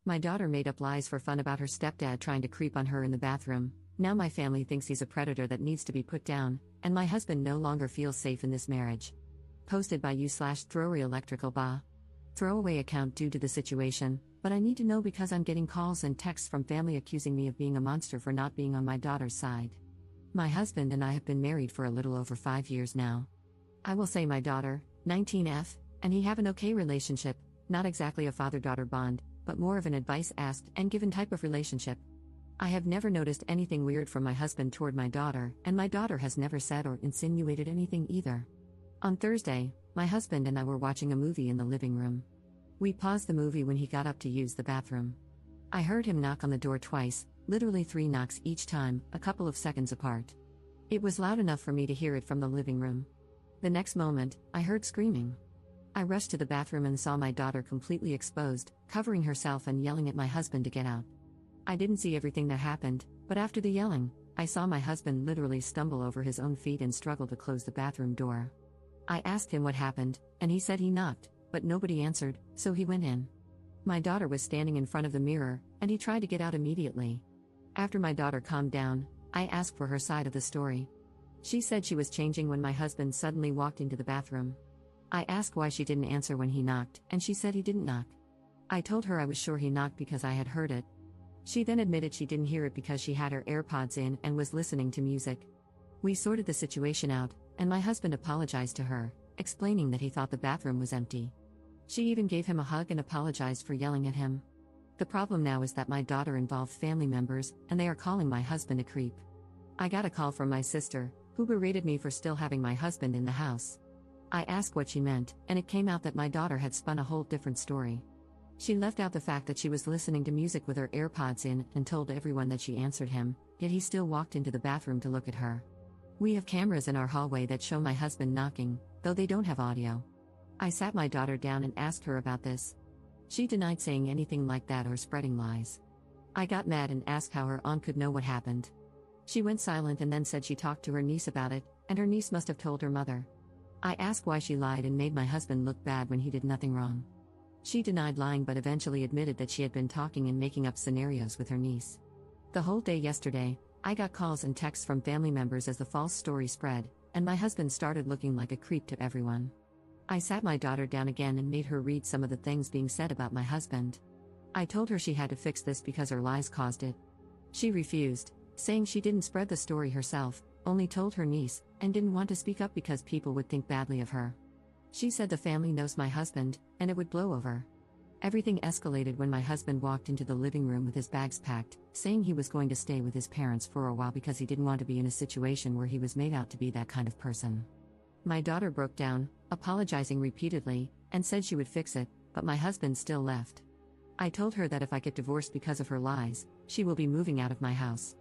My daughter made up lies for fun about her stepdad trying to creep on her in the bathroom. Now my family thinks he's a predator that needs to be put down, and my husband no longer feels safe in this marriage. Posted by you/Throwaway Electrical Ba. Throwaway account due to the situation, but I need to know because I'm getting calls and texts from family accusing me of being a monster for not being on my daughter's side. My husband and I have been married for a little over 5 years now. I will say my daughter, 19F, and he have an okay relationship, not exactly a father-daughter bond, but more of an advice asked and given type of relationship. I have never noticed anything weird from my husband toward my daughter, and my daughter has never said or insinuated anything either. On Thursday, my husband and I were watching a movie in the living room. We paused the movie when he got up to use the bathroom. I heard him knock on the door twice, literally 3 knocks each time, a couple of seconds apart. It was loud enough for me to hear it from the living room. The next moment, I heard screaming. I rushed to the bathroom and saw my daughter completely exposed, covering herself and yelling at my husband to get out. I didn't see everything that happened, but after the yelling, I saw my husband literally stumble over his own feet and struggle to close the bathroom door. I asked him what happened, and he said he knocked, but nobody answered, so he went in. My daughter was standing in front of the mirror, and he tried to get out immediately. After my daughter calmed down, I asked for her side of the story. She said she was changing when my husband suddenly walked into the bathroom. I asked why she didn't answer when he knocked, and she said he didn't knock. I told her I was sure he knocked because I had heard it. She then admitted she didn't hear it because she had her AirPods in and was listening to music. We sorted the situation out, and my husband apologized to her, explaining that he thought the bathroom was empty. She even gave him a hug and apologized for yelling at him. The problem now is that my daughter involved family members, and they are calling my husband a creep. I got a call from my sister, who berated me for still having my husband in the house. I asked what she meant, and it came out that my daughter had spun a whole different story. She left out the fact that she was listening to music with her AirPods in and told everyone that she answered him, yet he still walked into the bathroom to look at her. We have cameras in our hallway that show my husband knocking, though they don't have audio. I sat my daughter down and asked her about this. She denied saying anything like that or spreading lies. I got mad and asked how her aunt could know what happened. She went silent and then said she talked to her niece about it, and her niece must have told her mother. I asked why she lied and made my husband look bad when he did nothing wrong. She denied lying but eventually admitted that she had been talking and making up scenarios with her niece. The whole day yesterday, I got calls and texts from family members as the false story spread, and my husband started looking like a creep to everyone. I sat my daughter down again and made her read some of the things being said about my husband. I told her she had to fix this because her lies caused it. She refused, saying she didn't spread the story herself, only told her niece, and didn't want to speak up because people would think badly of her. She said the family knows my husband, and it would blow over. Everything escalated when my husband walked into the living room with his bags packed, saying he was going to stay with his parents for a while because he didn't want to be in a situation where he was made out to be that kind of person. My daughter broke down, apologizing repeatedly, and said she would fix it, but my husband still left. I told her that if I get divorced because of her lies, she will be moving out of my house.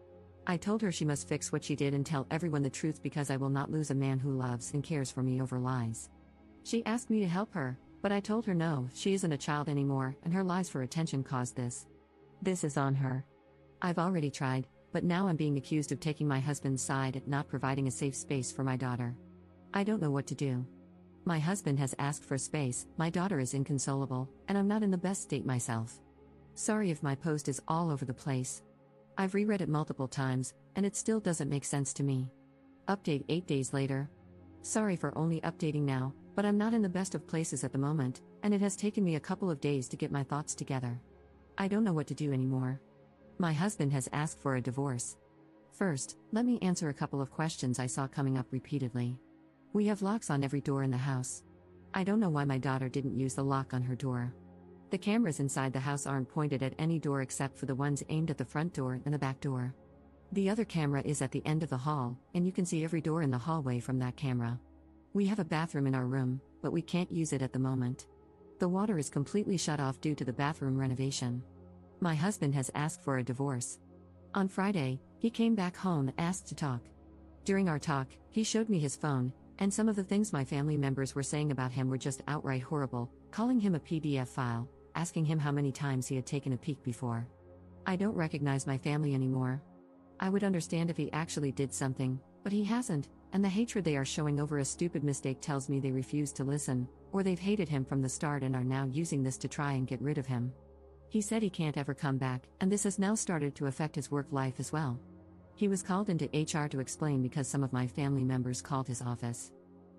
I told her she must fix what she did and tell everyone the truth because I will not lose a man who loves and cares for me over lies. She asked me to help her, but I told her no, she isn't a child anymore, and her lies for attention caused this. This is on her. I've already tried, but now I'm being accused of taking my husband's side and not providing a safe space for my daughter. I don't know what to do. My husband has asked for space, my daughter is inconsolable, and I'm not in the best state myself. Sorry if my post is all over the place. I've reread it multiple times, and it still doesn't make sense to me. Update 8 days later. Sorry for only updating now, but I'm not in the best of places at the moment, and it has taken me a couple of days to get my thoughts together. I don't know what to do anymore. My husband has asked for a divorce. First, let me answer a couple of questions I saw coming up repeatedly. We have locks on every door in the house. I don't know why my daughter didn't use the lock on her door. The cameras inside the house aren't pointed at any door except for the ones aimed at the front door and the back door. The other camera is at the end of the hall, and you can see every door in the hallway from that camera. We have a bathroom in our room, but we can't use it at the moment. The water is completely shut off due to the bathroom renovation. My husband has asked for a divorce. On Friday, he came back home and asked to talk. During our talk, he showed me his phone, and some of the things my family members were saying about him were just outright horrible, calling him a PDF file, asking him how many times he had taken a peek before. I don't recognize my family anymore. I would understand if he actually did something, but he hasn't, and the hatred they are showing over a stupid mistake tells me they refuse to listen, or they've hated him from the start and are now using this to try and get rid of him. He said he can't ever come back, and this has now started to affect his work life as well. He was called into HR to explain because some of my family members called his office.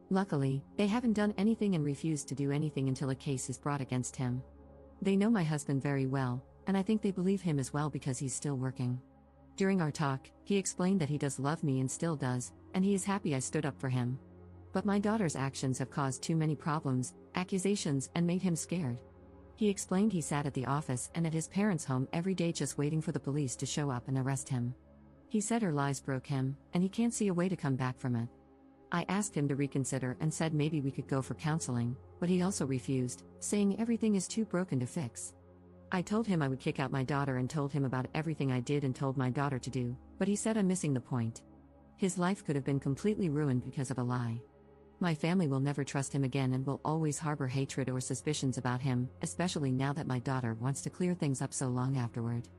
Luckily, they haven't done anything and refused to do anything until a case is brought against him. They know my husband very well, and I think they believe him as well because he's still working. During our talk, he explained that he does love me and still does, and he is happy I stood up for him. But my daughter's actions have caused too many problems, accusations, and made him scared. He explained he sat at the office and at his parents' home every day just waiting for the police to show up and arrest him. He said her lies broke him, and he can't see a way to come back from it. I asked him to reconsider and said maybe we could go for counseling, but he also refused, saying everything is too broken to fix. I told him I would kick out my daughter and told him about everything I did and told my daughter to do, but he said I'm missing the point. His life could have been completely ruined because of a lie. My family will never trust him again and will always harbor hatred or suspicions about him, especially now that my daughter wants to clear things up so long afterward.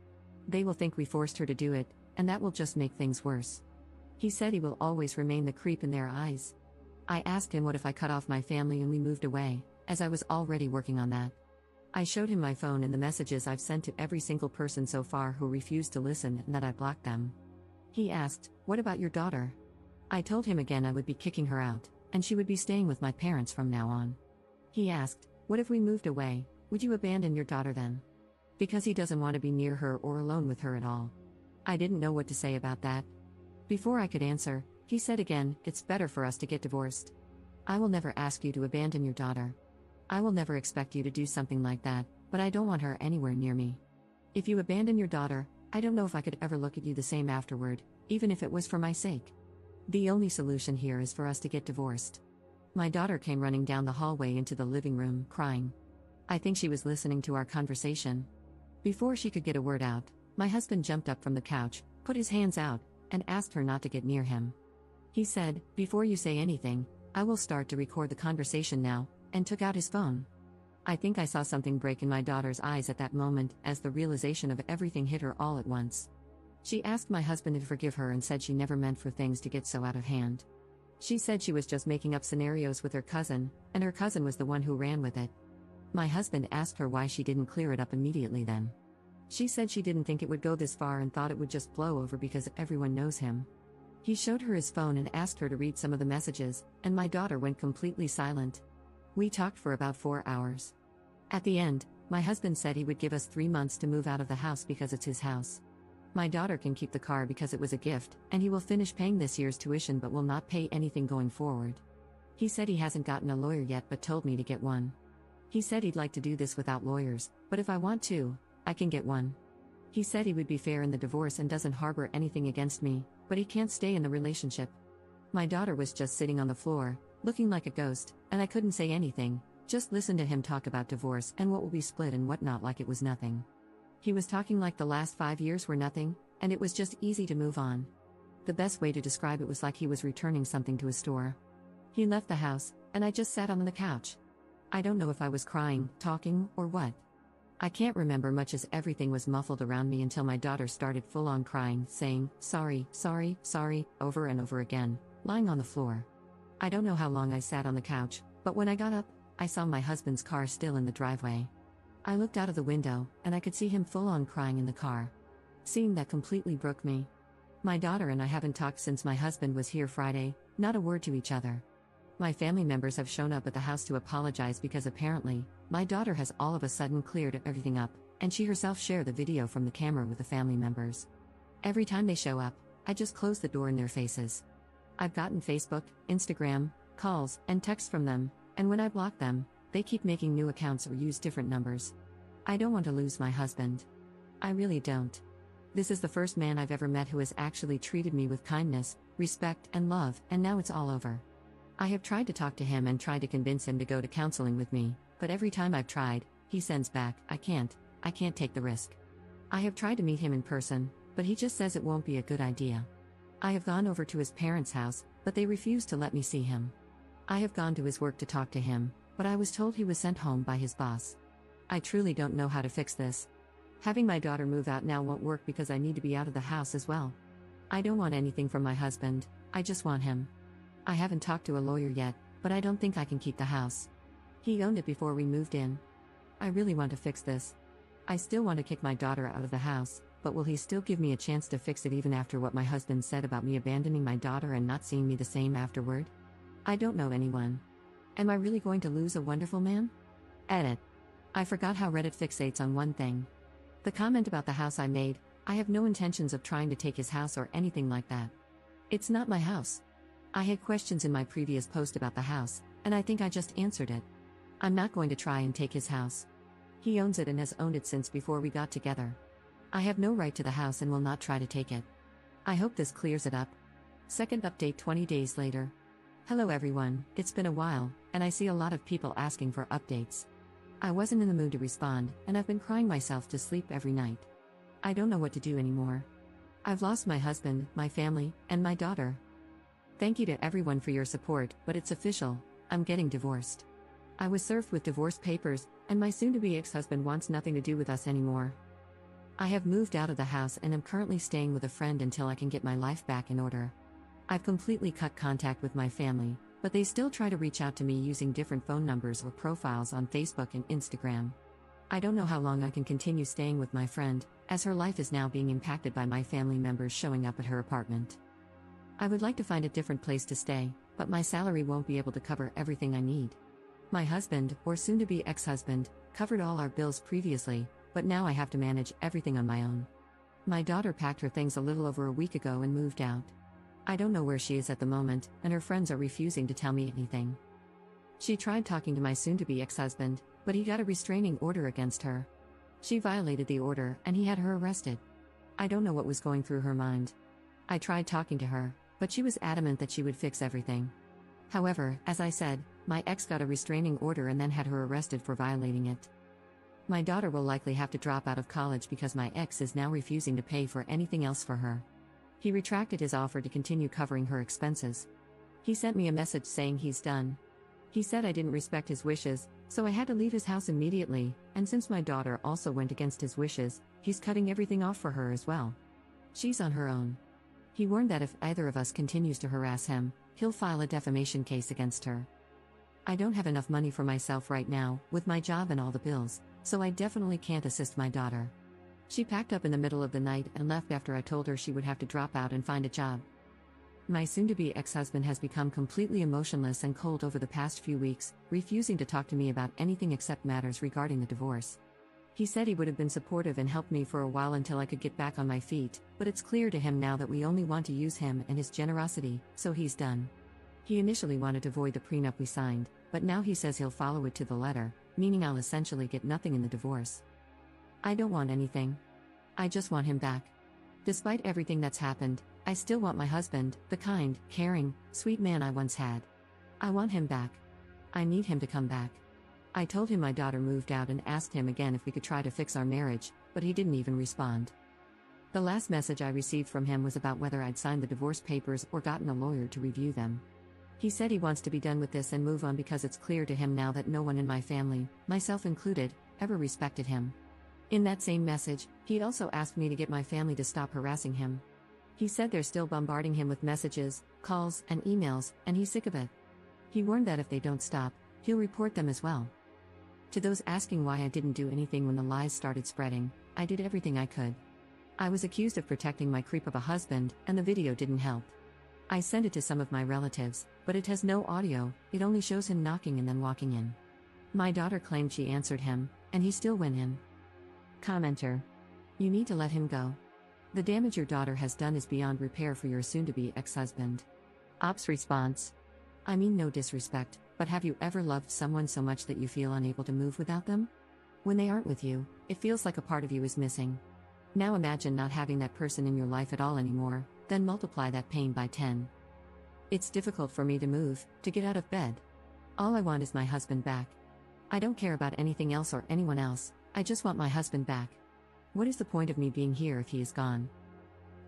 They will think we forced her to do it, and that will just make things worse. He said he will always remain the creep in their eyes. I asked him what if I cut off my family and we moved away, as I was already working on that. I showed him my phone and the messages I've sent to every single person so far who refused to listen and that I blocked them. He asked, "What about your daughter?" I told him again I would be kicking her out, and she would be staying with my parents from now on. He asked, "What if we moved away, would you abandon your daughter then?" Because he doesn't want to be near her or alone with her at all. I didn't know what to say about that. Before I could answer, he said again, "It's better for us to get divorced. I will never ask you to abandon your daughter. I will never expect you to do something like that, but I don't want her anywhere near me. If you abandon your daughter, I don't know if I could ever look at you the same afterward, even if it was for my sake. The only solution here is for us to get divorced." My daughter came running down the hallway into the living room, crying. I think she was listening to our conversation. Before she could get a word out, my husband jumped up from the couch, put his hands out, and asked her not to get near him. He said, "Before you say anything, I will start to record the conversation now," and took out his phone. I think I saw something break in my daughter's eyes at that moment as the realization of everything hit her all at once. She asked my husband to forgive her and said she never meant for things to get so out of hand. She said she was just making up scenarios with her cousin, and her cousin was the one who ran with it. My husband asked her why she didn't clear it up immediately then. She said she didn't think it would go this far and thought it would just blow over because everyone knows him. He showed her his phone and asked her to read some of the messages, and my daughter went completely silent. We talked for about 4 hours. At the end, my husband said he would give us 3 months to move out of the house because it's his house. My daughter can keep the car because it was a gift, and he will finish paying this year's tuition but will not pay anything going forward. He said he hasn't gotten a lawyer yet but told me to get one. He said he'd like to do this without lawyers, but if I want to, I can get one. He said he would be fair in the divorce and doesn't harbor anything against me, but he can't stay in the relationship. My daughter was just sitting on the floor, looking like a ghost, and I couldn't say anything, just listen to him talk about divorce and what will be split and whatnot like it was nothing. He was talking like the last 5 years were nothing, and it was just easy to move on. The best way to describe it was like he was returning something to a store. He left the house, and I just sat on the couch. I don't know if I was crying, talking, or what. I can't remember much as everything was muffled around me until my daughter started full-on crying, saying, "Sorry, sorry, sorry," over and over again, lying on the floor. I don't know how long I sat on the couch, but when I got up, I saw my husband's car still in the driveway. I looked out of the window, and I could see him full-on crying in the car. Seeing that completely broke me. My daughter and I haven't talked since my husband was here Friday, not a word to each other. My family members have shown up at the house to apologize because apparently, my daughter has all of a sudden cleared everything up, and she herself shared the video from the camera with the family members. Every time they show up, I just close the door in their faces. I've gotten Facebook, Instagram, calls, and texts from them, and when I block them, they keep making new accounts or use different numbers. I don't want to lose my husband. I really don't. This is the first man I've ever met who has actually treated me with kindness, respect, and love, and now it's all over. I have tried to talk to him and tried to convince him to go to counseling with me, but every time I've tried, he sends back, I can't take the risk. I have tried to meet him in person, but he just says it won't be a good idea. I have gone over to his parents' house, but they refuse to let me see him. I have gone to his work to talk to him, but I was told he was sent home by his boss. I truly don't know how to fix this. Having my daughter move out now won't work because I need to be out of the house as well. I don't want anything from my husband, I just want him. I haven't talked to a lawyer yet, but I don't think I can keep the house. He owned it before we moved in. I really want to fix this. I still want to kick my daughter out of the house, but will he still give me a chance to fix it even after what my husband said about me abandoning my daughter and not seeing me the same afterward? I don't know anyone. Am I really going to lose a wonderful man? Edit. I forgot how Reddit fixates on one thing. The comment about the house I made, I have no intentions of trying to take his house or anything like that. It's not my house. I had questions in my previous post about the house, and I think I just answered it. I'm not going to try and take his house. He owns it and has owned it since before we got together. I have no right to the house and will not try to take it. I hope this clears it up. Second update 20 days later. Hello everyone, it's been a while, and I see a lot of people asking for updates. I wasn't in the mood to respond, and I've been crying myself to sleep every night. I don't know what to do anymore. I've lost my husband, my family, and my daughter. Thank you to everyone for your support, but it's official, I'm getting divorced. I was served with divorce papers, and my soon-to-be ex-husband wants nothing to do with us anymore. I have moved out of the house and am currently staying with a friend until I can get my life back in order. I've completely cut contact with my family, but they still try to reach out to me using different phone numbers or profiles on Facebook and Instagram. I don't know how long I can continue staying with my friend, as her life is now being impacted by my family members showing up at her apartment. I would like to find a different place to stay, but my salary won't be able to cover everything I need. My husband, or soon-to-be ex-husband, covered all our bills previously, but now I have to manage everything on my own. My daughter packed her things a little over a week ago and moved out. I don't know where she is at the moment, and her friends are refusing to tell me anything. She tried talking to my soon-to-be ex-husband, but he got a restraining order against her. She violated the order, and he had her arrested. I don't know what was going through her mind. I tried talking to her, but she was adamant that she would fix everything. However, as I said, my ex got a restraining order and then had her arrested for violating it. My daughter will likely have to drop out of college because my ex is now refusing to pay for anything else for her. He retracted his offer to continue covering her expenses. He sent me a message saying he's done. He said I didn't respect his wishes, so I had to leave his house immediately, and since my daughter also went against his wishes, he's cutting everything off for her as well. She's on her own. He warned that if either of us continues to harass him, he'll file a defamation case against her. I don't have enough money for myself right now, with my job and all the bills, so I definitely can't assist my daughter. She packed up in the middle of the night and left after I told her she would have to drop out and find a job. My soon-to-be ex-husband has become completely emotionless and cold over the past few weeks, refusing to talk to me about anything except matters regarding the divorce. He said he would have been supportive and helped me for a while until I could get back on my feet, but it's clear to him now that we only want to use him and his generosity, so he's done. He initially wanted to void the prenup we signed, but now he says he'll follow it to the letter, meaning I'll essentially get nothing in the divorce. I don't want anything. I just want him back. Despite everything that's happened, I still want my husband, the kind, caring, sweet man I once had. I want him back. I need him to come back. I told him my daughter moved out and asked him again if we could try to fix our marriage, but he didn't even respond. The last message I received from him was about whether I'd signed the divorce papers or gotten a lawyer to review them. He said he wants to be done with this and move on because it's clear to him now that no one in my family, myself included, ever respected him. In that same message, he also asked me to get my family to stop harassing him. He said they're still bombarding him with messages, calls, and emails, and he's sick of it. He warned that if they don't stop, he'll report them as well. To those asking why I didn't do anything when the lies started spreading, I did everything I could. I was accused of protecting my creep of a husband, and the video didn't help. I sent it to some of my relatives, but it has no audio, it only shows him knocking and then walking in. My daughter claimed she answered him, and he still went in. Commenter. You need to let him go. The damage your daughter has done is beyond repair for your soon-to-be ex-husband. Ops response. I mean no disrespect, but have you ever loved someone so much that you feel unable to move without them? When they aren't with you, it feels like a part of you is missing. Now imagine not having that person in your life at all anymore, then multiply that pain by 10. It's difficult for me to move, to get out of bed. All I want is my husband back. I don't care about anything else or anyone else, I just want my husband back. What is the point of me being here if he is gone?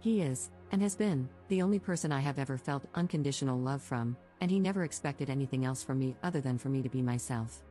He is, and has been, the only person I have ever felt unconditional love from, and he never expected anything else from me other than for me to be myself.